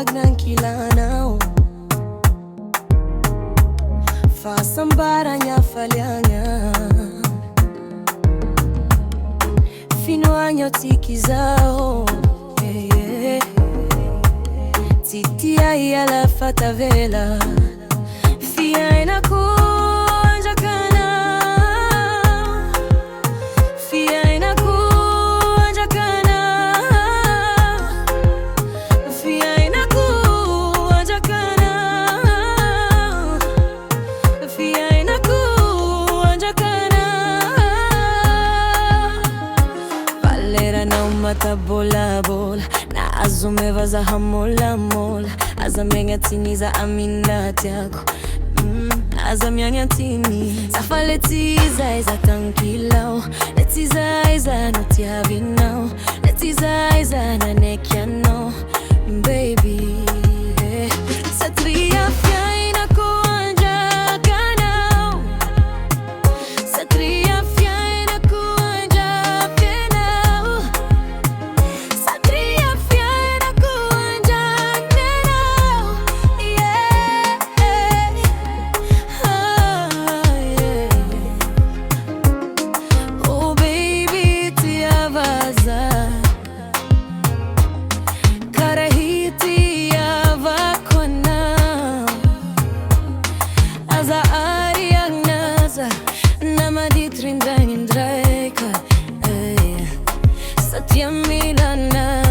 wag ng kilanaw Fasambara niya falyanya Finuanyo tiki zao Titia yala fatavela Fia inakunja kana Fia inakunja kana Fia inakunja kana Fia inakunja kana Valera na umata bola bola Na azumeva za hamola mola Azamenga tini za aminati yako Azamyanya tini Safaletiza iza tankilao Letiza iza notia binao Letiza iza na nekiano Baby Satria fya inakuanja kanao Satria fya inakuanja penao Satria fya inakuanja penao Yeah Oh baby tiavaza Karahiti yavakona Aza ariagnaza Namaditrindraindraika Satya milana